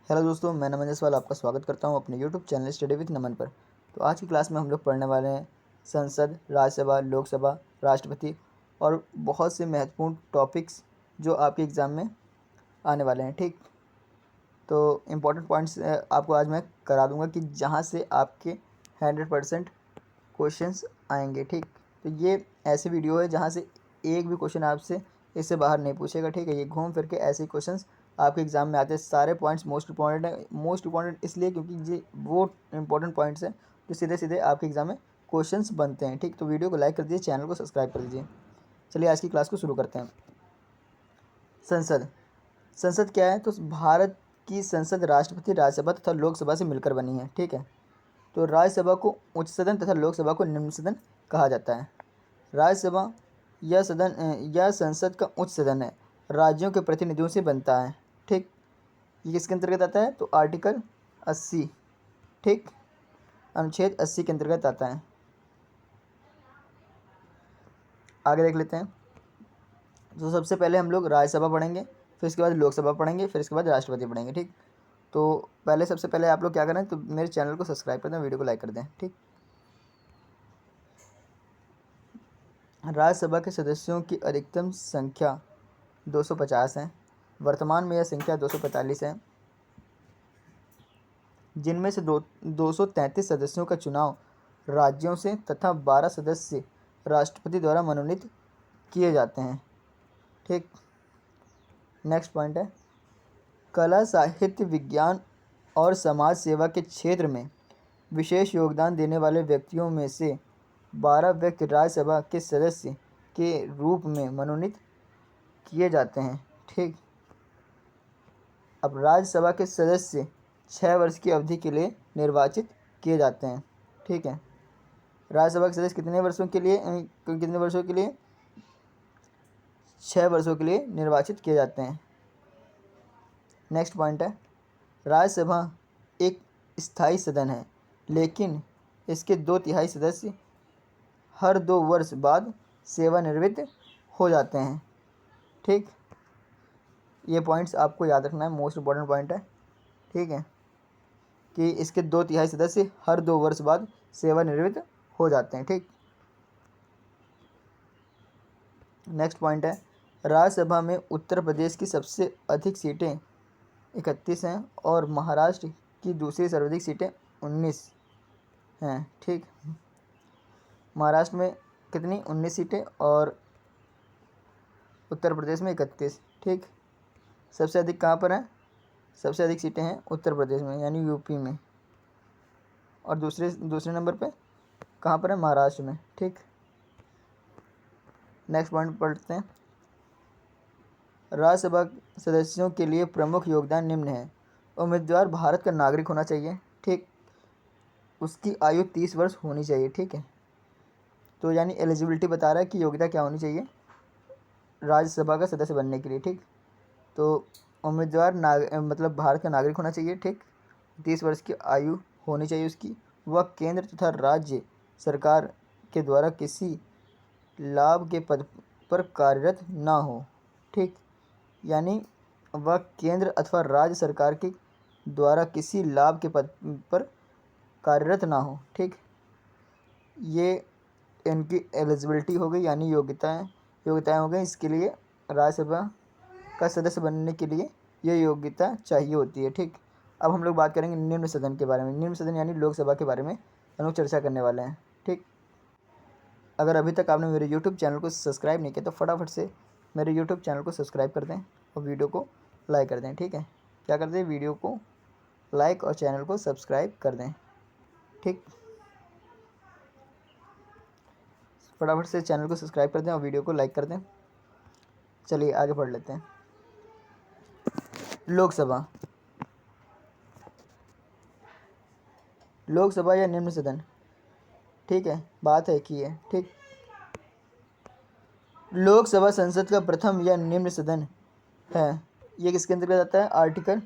Hello दोस्तों, मैं नमन जायसवाल आपका स्वागत करता हूं अपने यूट्यूब चैनल स्टडी विथ नमन पर। तो आज की क्लास में हम लोग पढ़ने वाले हैं संसद, राज्यसभा, लोकसभा, राष्ट्रपति और बहुत से महत्वपूर्ण टॉपिक्स जो आपके एग्ज़ाम में आने वाले हैं। ठीक, तो इम्पोर्टेंट पॉइंट्स आपको आज मैं करा दूंगा कि जहां से आपके 100% क्वेश्चंस आएंगे। ठीक, तो ये ऐसी वीडियो है जहाँ से एक भी क्वेश्चन आपसे इससे बाहर नहीं पूछेगा। ठीक है, ये घूम फिर के ऐसे क्वेश्चंस आपके एग्जाम में आते हैं। सारे पॉइंट्स मोस्ट इंपॉर्टेंट है। मोस्ट इंपॉर्टेंट इसलिए क्योंकि ये वो इंपॉर्टेंट पॉइंट्स हैं जो सीधे सीधे आपके एग्जाम में क्वेश्चंस बनते हैं। ठीक, तो वीडियो को लाइक कर दीजिए, चैनल को सब्सक्राइब कर दीजिए। चलिए आज की क्लास को शुरू करते हैं। संसद संसद क्या है? तो भारत की संसद राष्ट्रपति, राज्यसभा तथा लोकसभा से मिलकर बनी है। ठीक है, तो राज्यसभा को उच्च सदन तथा लोकसभा को निम्न सदन कहा जाता है। राज्यसभा यह संसद का उच्च सदन है, राज्यों के प्रतिनिधियों से बनता है। ठीक, ये किसके अंतर्गत आता है? तो आर्टिकल 80, ठीक, अनुच्छेद 80 के अंतर्गत आता है। आगे देख लेते हैं। तो सबसे पहले हम लोग राज्यसभा पढ़ेंगे, फिर इसके बाद लोकसभा पढ़ेंगे, फिर इसके बाद राष्ट्रपति पढ़ेंगे। ठीक, तो सबसे पहले आप लोग क्या करें, तो मेरे चैनल को सब्सक्राइब कर दें, वीडियो को लाइक कर दें। ठीक, राज्यसभा के सदस्यों की अधिकतम संख्या 250 है। वर्तमान में यह संख्या 245 है, जिनमें से 233 सदस्यों का चुनाव राज्यों से तथा 12 सदस्य राष्ट्रपति द्वारा मनोनीत किए जाते हैं। ठीक, नेक्स्ट पॉइंट है, कला, साहित्य, विज्ञान और समाज सेवा के क्षेत्र में विशेष योगदान देने वाले व्यक्तियों में से 12 व्यक्ति राज्यसभा के सदस्य के रूप में मनोनीत किए जाते हैं। ठीक, अब राज्यसभा के सदस्य 6 वर्ष की अवधि के लिए निर्वाचित किए जाते हैं। ठीक है, राज्यसभा के सदस्य कितने वर्षों के लिए 6 वर्षों के लिए निर्वाचित किए जाते हैं। नेक्स्ट पॉइंट है, राज्यसभा एक स्थायी सदन है, लेकिन इसके 2/3 सदस्य हर 2 वर्ष बाद सेवानिवृत्त हो जाते हैं। ठीक, ये पॉइंट्स आपको याद रखना है, मोस्ट इम्पॉर्टेंट पॉइंट है। ठीक है, कि इसके 2/3 सदस्य हर 2 वर्ष बाद सेवानिवृत्त हो जाते हैं। ठीक, नेक्स्ट पॉइंट है, राज्यसभा में उत्तर प्रदेश की सबसे अधिक सीटें 31 हैं और महाराष्ट्र की दूसरी सर्वाधिक सीटें 19 हैं। ठीक, महाराष्ट्र में कितनी? 19 सीटें और उत्तर प्रदेश में 31। ठीक, सबसे अधिक कहाँ पर है? सबसे अधिक सीटें हैं उत्तर प्रदेश में, यानी यूपी में, और दूसरे नंबर पे कहाँ पर है? महाराष्ट्र में। ठीक, नेक्स्ट पॉइंट पढ़ते हैं, राज्यसभा सदस्यों के लिए प्रमुख योगदान निम्न है। उम्मीदवार भारत का नागरिक होना चाहिए। ठीक, उसकी आयु 30 वर्ष होनी चाहिए। ठीक है, तो यानी एलिजिबिलिटी बता रहा है कि योग्यता क्या होनी चाहिए राज्यसभा का सदस्य बनने के लिए। ठीक, तो उम्मीदवार मतलब भारत का नागरिक होना चाहिए। ठीक, 30 वर्ष की आयु होनी चाहिए उसकी। वह केंद्र तथा राज्य सरकार के द्वारा किसी लाभ के पद पर कार्यरत ना हो। ठीक, यानी वह केंद्र अथवा राज्य सरकार के द्वारा किसी लाभ के पद पर कार्यरत ना हो। ठीक, ये इनकी एलिजिबिलिटी हो गई, यानी योग्यताएं हो गई। इसके लिए राज्यसभा का सदस्य बनने के लिए ये योग्यता चाहिए होती है। ठीक, अब हम लोग बात करेंगे निम्न सदन के बारे में। निम्न सदन यानी लोकसभा के बारे में हम लोग चर्चा करने वाले हैं। ठीक, अगर अभी तक आपने मेरे यूट्यूब चैनल को सब्सक्राइब नहीं किया तो फटाफट से मेरे यूट्यूब चैनल को सब्सक्राइब कर दें और वीडियो को लाइक कर दें। ठीक है, क्या कर दें? वीडियो को लाइक और चैनल को सब्सक्राइब कर दें। ठीक, फटाफट से चैनल को सब्सक्राइब कर दें और वीडियो को लाइक कर दें। चलिए आगे पढ़ लेते हैं। लोकसभा लोकसभा या निम्न सदन, ठीक है, बात है कि है। ठीक, लोकसभा संसद का प्रथम या निम्न सदन है। ये किसके अंतर्गत आता है? आर्टिकल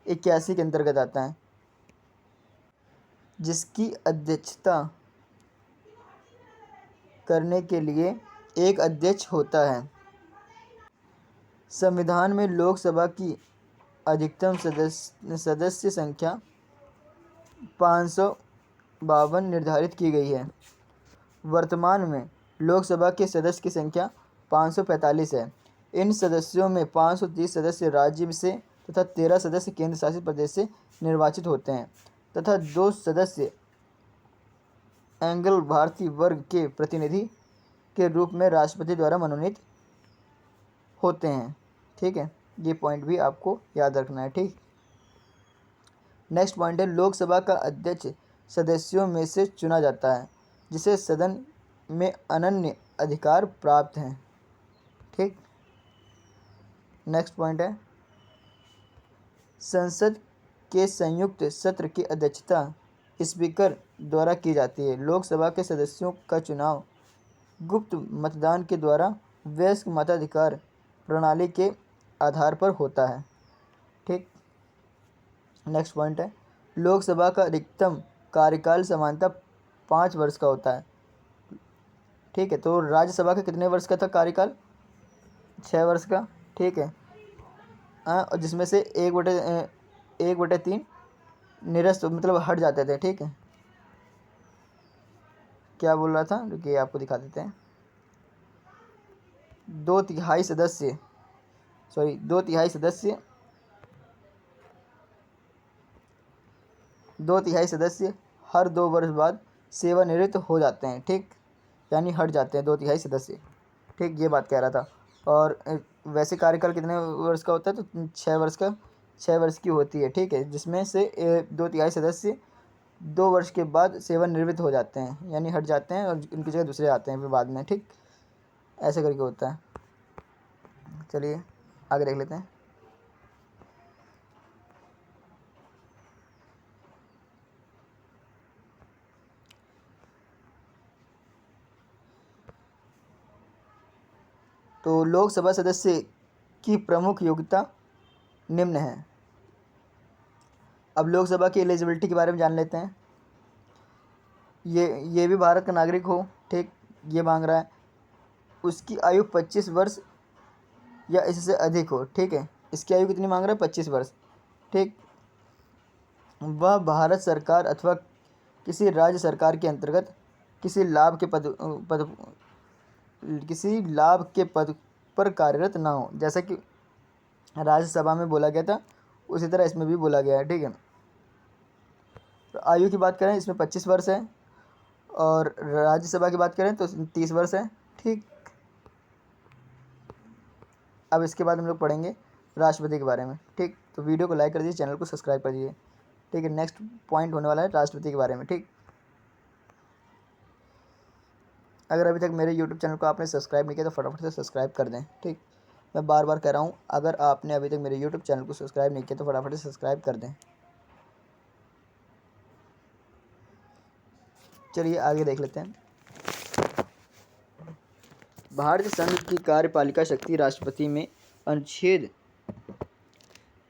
81 के अंतर्गत आता है, जिसकी अध्यक्षता करने के लिए एक अध्यक्ष होता है। संविधान में लोकसभा की अधिकतम सदस्य संख्या 552 निर्धारित की गई है। वर्तमान में लोकसभा के सदस्य की संख्या 545 है। इन सदस्यों में 530 सदस्य राज्य से तथा 13 सदस्य केंद्र शासित प्रदेश से निर्वाचित होते हैं तथा 2 सदस्य एंग्लो भारतीय वर्ग के प्रतिनिधि के रूप में राष्ट्रपति द्वारा मनोनीत होते हैं। ठीक है, ये पॉइंट भी आपको याद रखना है। ठीक, नेक्स्ट पॉइंट है लोकसभा का अध्यक्ष सदस्यों में से चुना जाता है जिसे सदन में अनन्य अधिकार प्राप्त हैं। ठीक, नेक्स्ट पॉइंट है संसद के संयुक्त सत्र की अध्यक्षता स्पीकर द्वारा की जाती है। लोकसभा के सदस्यों का चुनाव गुप्त मतदान के द्वारा वयस्क मताधिकार प्रणाली के आधार पर होता है। ठीक, नेक्स्ट पॉइंट है लोकसभा का अधिकतम कार्यकाल सामान्यतः 5 वर्ष का होता है। ठीक है, तो राज्यसभा का कितने वर्ष का था कार्यकाल? 6 वर्ष का। ठीक है, और जिसमें से 1/3 निरस्त मतलब हट जाते थे। ठीक है, क्या बोल रहा था, रुकिए आपको दिखा देते हैं। 2/3 सदस्य हर 2 वर्ष बाद सेवानिवृत्त हो जाते हैं। ठीक, यानी हट जाते हैं 2/3 सदस्य। ठीक, ये बात कह रहा था। और वैसे कार्यकाल कितने वर्ष का होता है? तो 6 वर्ष की होती है। ठीक है, जिसमें से 2/3 सदस्य 2 वर्ष के बाद सेवानिवृत्त हो जाते हैं, यानी हट जाते हैं और उनकी जगह दूसरे आते हैं फिर बाद में। ठीक, ऐसे करके होता है। चलिए आगे देख लेते हैं। तो लोकसभा सदस्य की प्रमुख योग्यता निम्न है। अब लोकसभा की एलिजिबिलिटी के बारे में जान लेते हैं। ये भी भारत का नागरिक हो। ठीक, ये मांग रहा है उसकी आयु 25 वर्ष या इससे अधिक हो। ठीक है, इसकी आयु कितनी मांग रहा है? 25 वर्ष। ठीक, वह भारत सरकार अथवा किसी राज्य सरकार के अंतर्गत किसी लाभ के पद पर कार्यरत ना हो। जैसा कि राज्यसभा में बोला गया था उसी तरह इसमें भी बोला गया है। ठीक है, तो आयु की बात करें इसमें 25 वर्ष है और राज्यसभा की बात करें तो 30 वर्ष है। ठीक, अब इसके बाद हम लोग पढ़ेंगे राष्ट्रपति के बारे में। ठीक, तो वीडियो को लाइक कर दीजिए, चैनल को सब्सक्राइब कर दीजिए। ठीक है, नेक्स्ट पॉइंट होने वाला है राष्ट्रपति के बारे में। ठीक, अगर अभी तक मेरे यूट्यूब चैनल को आपने सब्सक्राइब नहीं किया तो फटाफट से सब्सक्राइब कर दें। ठीक, मैं बार बार कह रहा हूँ, अगर आपने अभी तक मेरे यूट्यूब चैनल को सब्सक्राइब नहीं किया तो फटाफट से सब्सक्राइब कर दें। चलिए आगे देख लेते हैं। भारतीय संघ की कार्यपालिका शक्ति राष्ट्रपति में अनुच्छेद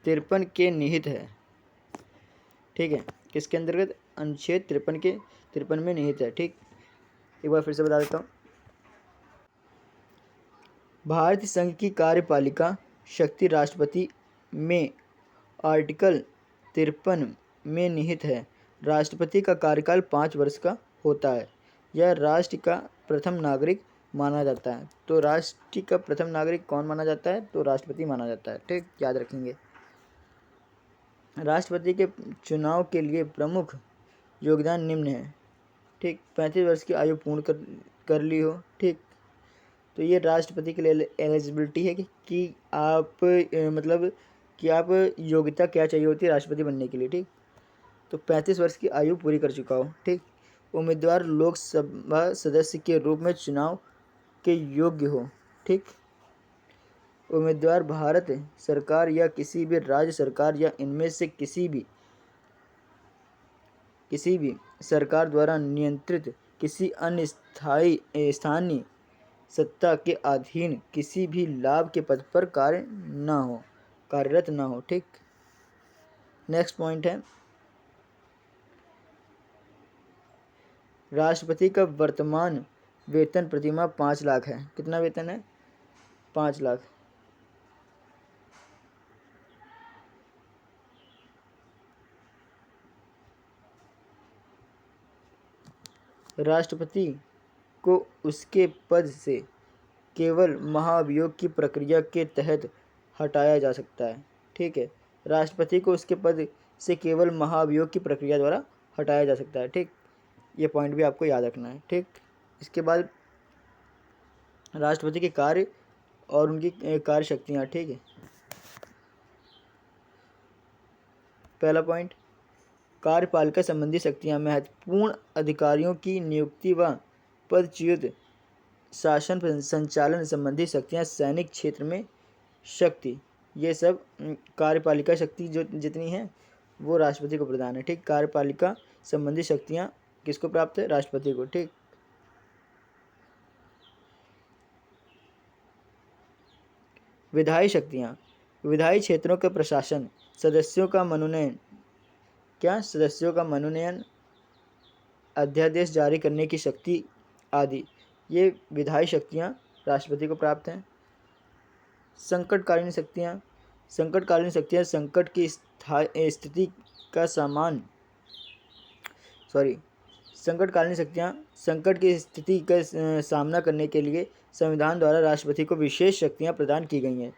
53 के निहित है। ठीक है, किसके अंतर्गत? अनुच्छेद 53 में निहित है। ठीक, एक बार फिर से बता देता हूँ। भारतीय संघ की कार्यपालिका शक्ति राष्ट्रपति में आर्टिकल 53 में निहित है। राष्ट्रपति का कार्यकाल 5 वर्ष का होता है। यह राष्ट्र का प्रथम नागरिक माना जाता है। तो राष्ट्र का प्रथम नागरिक कौन माना जाता है? तो राष्ट्रपति माना जाता है। ठीक, याद रखेंगे। राष्ट्रपति के चुनाव के लिए प्रमुख योगदान निम्न है। ठीक, 35 वर्ष की आयु पूर्ण कर ली हो। ठीक, तो ये राष्ट्रपति के लिए एलिजिबिलिटी है कि आप मतलब कि आप योग्यता क्या चाहिए होती है राष्ट्रपति बनने के लिए। ठीक, तो 35 वर्ष की आयु पूरी कर चुका हो। ठीक, उम्मीदवार लोकसभा सदस्य के रूप में चुनाव के योग्य हो। ठीक, उम्मीदवार भारत सरकार या किसी भी राज्य सरकार या इनमें से किसी भी सरकार द्वारा नियंत्रित किसी अन्य स्थानीय सत्ता के अधीन किसी भी लाभ के पद पर कार्यरत ना हो। ठीक, नेक्स्ट पॉइंट है राष्ट्रपति का वर्तमान वेतन प्रतिमाह 5 लाख है। कितना वेतन है? 5 लाख। राष्ट्रपति को उसके पद से केवल महाभियोग की प्रक्रिया के तहत हटाया जा सकता है। ठीक है, राष्ट्रपति को उसके पद से केवल महाभियोग की प्रक्रिया द्वारा हटाया जा सकता है। ठीक, ये पॉइंट भी आपको याद रखना है। ठीक, इसके बाद राष्ट्रपति के कार्य और उनकी कार्य शक्तियाँ। ठीक है, पहला पॉइंट, कार्यपालिका संबंधी शक्तियाँ, महत्वपूर्ण अधिकारियों की नियुक्ति व पदच्युत, शासन संचालन संबंधी शक्तियाँ, सैनिक क्षेत्र में शक्ति, ये सब कार्यपालिका शक्ति जो जितनी हैं वो राष्ट्रपति को प्रदान है। ठीक, कार्यपालिका संबंधी शक्तियाँ किसको प्राप्त है? राष्ट्रपति को। ठीक, विधायी शक्तियाँ, विधायी क्षेत्रों के प्रशासन, सदस्यों का मनोनयन, अध्यादेश जारी करने की शक्ति आदि, ये विधायी शक्तियाँ राष्ट्रपति को प्राप्त हैं। संकटकालीन शक्तियाँ, संकट की स्थिति का संकट की स्थिति का सामना करने के लिए संविधान द्वारा राष्ट्रपति को विशेष शक्तियाँ प्रदान की गई हैं।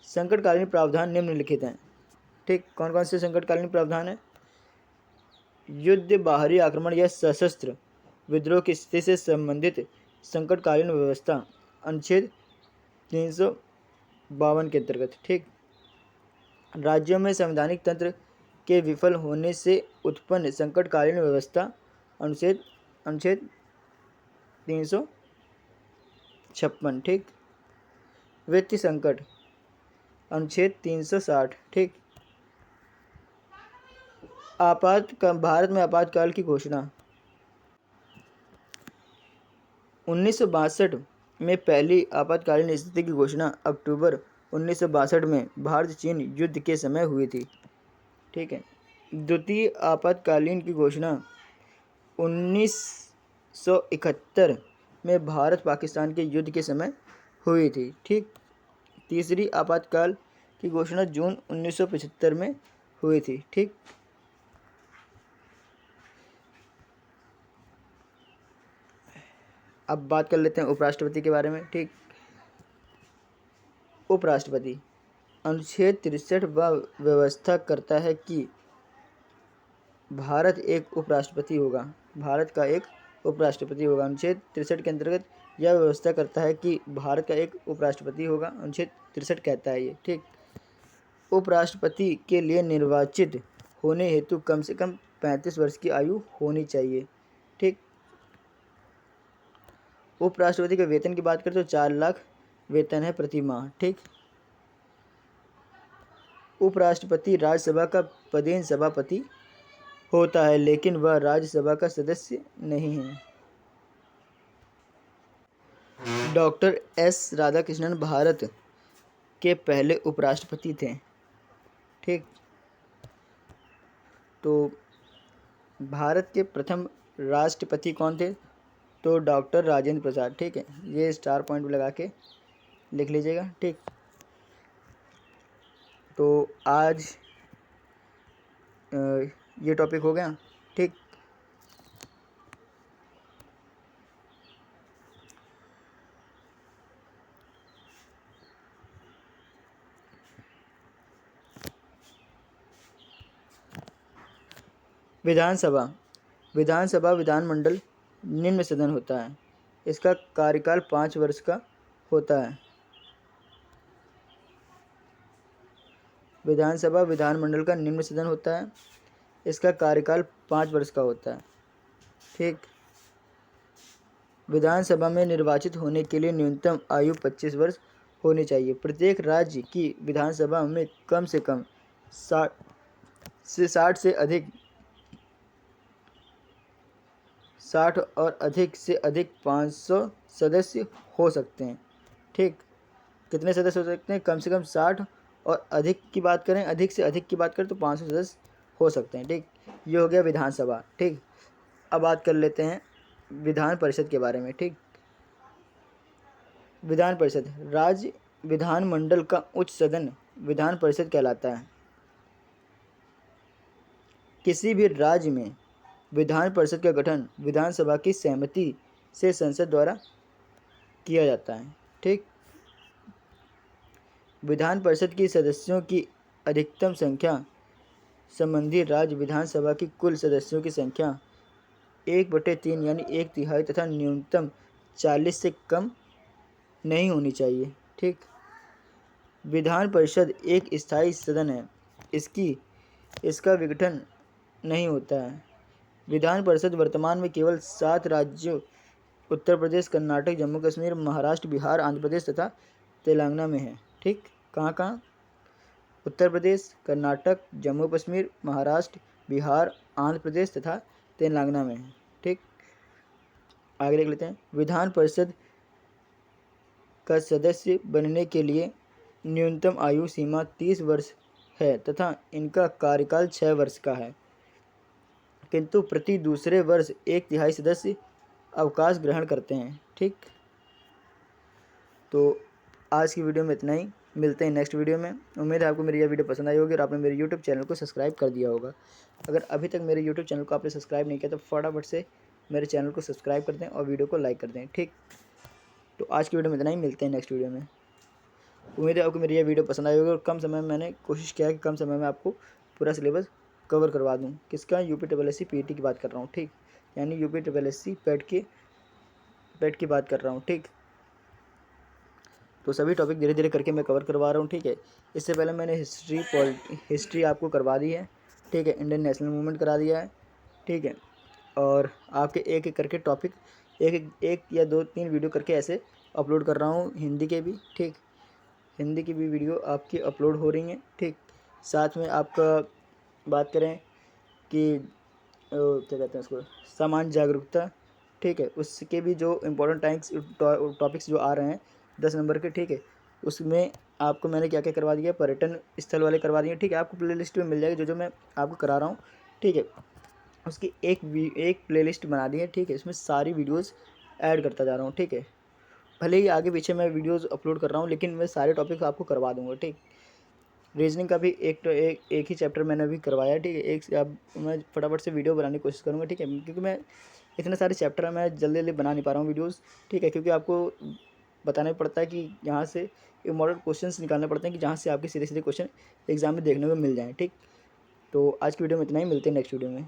संकटकालीन प्रावधान निम्नलिखित हैं। ठीक, कौन कौन से संकटकालीन प्रावधान है? युद्ध, बाहरी आक्रमण या सशस्त्र विद्रोह की स्थिति से संबंधित संकटकालीन व्यवस्था, अनुच्छेद 352 के अंतर्गत। ठीक, राज्यों में संवैधानिक तंत्र के विफल होने से उत्पन्न संकटकालीन व्यवस्था, अनुच्छेद 356। ठीक, वित्तीय संकट, अनुच्छेद 360। ठीक, भारत में आपातकाल की घोषणा, 1962 में पहली आपातकालीन स्थिति की घोषणा अक्टूबर 1962 में भारत चीन युद्ध के समय हुई थी। ठीक है, द्वितीय आपातकालीन की घोषणा 1971 में भारत पाकिस्तान के युद्ध के समय हुई थी। ठीक, तीसरी आपातकाल की घोषणा जून 1975 में हुई थी। ठीक, अब बात कर लेते हैं उपराष्ट्रपति के बारे में। ठीक, उपराष्ट्रपति, अनुच्छेद 63 व्यवस्था करता है कि भारत का एक उपराष्ट्रपति होगा। अनुच्छेद 63 के अंतर्गत यह व्यवस्था करता है कि भारत का एक उपराष्ट्रपति होगा। अनुच्छेद 63 कहता है ये। ठीक, उपराष्ट्रपति के लिए निर्वाचित होने हेतु कम से कम 35 वर्ष की आयु होनी चाहिए। ठीक, उपराष्ट्रपति के वेतन की बात करें तो 4 लाख वेतन है प्रति माह। ठीक, उपराष्ट्रपति राज्यसभा का पदेन सभापति होता है, लेकिन वह राज्यसभा का सदस्य नहीं है। डॉक्टर एस राधाकृष्णन भारत के पहले उपराष्ट्रपति थे। ठीक, तो भारत के प्रथम राष्ट्रपति कौन थे? तो डॉक्टर राजेंद्र प्रसाद। ठीक है, ये स्टार पॉइंट लगा के लिख लीजिएगा। ठीक, तो आज ये टॉपिक हो गया। ठीक, विधानसभा विधानमंडल निम्न सदन होता है। इसका कार्यकाल 5 वर्ष का होता है। विधानसभा विधानमंडल का निम्न सदन होता है। इसका कार्यकाल 5 वर्ष का होता है। ठीक, विधानसभा में निर्वाचित होने के लिए न्यूनतम आयु 25 वर्ष होनी चाहिए। प्रत्येक राज्य की विधानसभा में कम से कम 60 और अधिक से अधिक 500 सदस्य हो सकते हैं। ठीक, कितने सदस्य हो सकते हैं? कम से कम 60 और अधिक की बात करें, अधिक से अधिक की बात करें तो 500 सदस्य हो सकते हैं। ठीक, ये हो गया विधानसभा। ठीक, अब बात कर लेते हैं विधान परिषद के बारे में। ठीक, विधान परिषद राज्य विधानमंडल का उच्च सदन विधान परिषद कहलाता है। किसी भी राज्य में विधान परिषद का गठन विधानसभा की सहमति से संसद द्वारा किया जाता है। ठीक। विधान परिषद की सदस्यों की अधिकतम संख्या संबंधी राज्य विधानसभा की कुल सदस्यों की संख्या 1/3 यानी 1/3 तथा न्यूनतम 40 से कम नहीं होनी चाहिए। ठीक। विधान परिषद एक स्थायी सदन है, इसका विघटन नहीं होता है। विधान परिषद वर्तमान में केवल 7 राज्यों उत्तर प्रदेश, कर्नाटक, जम्मू कश्मीर, महाराष्ट्र, बिहार, आंध्र प्रदेश तथा तेलंगाना में है। ठीक। कहाँ कहाँ? उत्तर प्रदेश, कर्नाटक, जम्मू कश्मीर, महाराष्ट्र, बिहार, आंध्र प्रदेश तथा तेलंगाना में है। ठीक। आगे देख लेते हैं। विधान परिषद का सदस्य बनने के लिए न्यूनतम आयु सीमा 30 वर्ष है तथा इनका कार्यकाल 6 वर्ष का है, किंतु प्रति दूसरे वर्ष 1/3 सदस्य अवकाश ग्रहण करते हैं। ठीक। तो आज की वीडियो में इतना ही, मिलते हैं नेक्स्ट वीडियो में। उम्मीद है आपको मेरी यह वीडियो पसंद आई होगी और आपने मेरे यूट्यूब चैनल को सब्सक्राइब कर दिया होगा। अगर अभी तक मेरे यूट्यूब चैनल को आपने सब्सक्राइब नहीं किया तो फटाफट से मेरे चैनल को सब्सक्राइब कर दें और वीडियो को लाइक कर दें। ठीक। तो आज की वीडियो में इतना ही, मिलते हैं नेक्स्ट वीडियो में। उम्मीद है आपको मेरी यह वीडियो पसंद आई होगी और कम समय में मैंने कोशिश किया कि कम समय में आपको पूरा सिलेबस कवर करवा दूँ। किसका? UPSSC PET की बात कर रहा हूँ। ठीक। यानी UPSSC पेट की बात कर रहा हूँ। ठीक। तो सभी टॉपिक धीरे धीरे करके मैं कवर करवा रहा हूँ। ठीक है। इससे पहले मैंने हिस्ट्री आपको करवा दी है। ठीक है। इंडियन नेशनल मूवमेंट करा दिया है। ठीक है। और आपके एक एक करके टॉपिक एक या 2-3 वीडियो करके ऐसे अपलोड कर रहा हूँ, हिंदी के भी। ठीक। हिंदी की भी वीडियो आपकी अपलोड हो रही हैं। ठीक। साथ में आपका बात करें कि क्या कहते हैं उसको, सामान्य जागरूकता। ठीक है। उसके भी जो इम्पोर्टेंट टॉपिक्स जो आ रहे हैं 10 नंबर के। ठीक है। उसमें आपको मैंने क्या क्या करवा दिया, पर्यटन स्थल वाले करवा दिए। ठीक है। आपको प्ले लिस्ट में मिल जाएगी जो मैं आपको करा रहा हूँ। ठीक है। उसकी एक प्लेलिस्ट बना दी है। ठीक है। इसमें सारी वीडियोस ऐड करता जा रहा हूँ। ठीक है। भले ही आगे पीछे मैं वीडियोस अपलोड कर रहा हूँ, लेकिन मैं सारे टॉपिक आपको करवा दूँगा। ठीक। रीजनिंग का भी एक ही चैप्टर मैंने अभी करवाया है। ठीक है। एक अब मैं फटाफट से वीडियो बनाने की कोशिश करूँगा। ठीक है। क्योंकि मैं इतने सारे चैप्टर मैं जल्दी जल्दी बना नहीं पा रहा हूँ वीडियोज़। ठीक है। क्योंकि आपको बताना पड़ता है कि यहाँ से इम्पोर्टेंट क्वेश्चंस निकालने पड़ते हैं कि जहाँ से आपके सीधे सीधे क्वेश्चन एग्जाम में देखने को मिल जाएँ। ठीक। तो आज की वीडियो में इतना ही, मिलते हैं नेक्स्ट वीडियो में।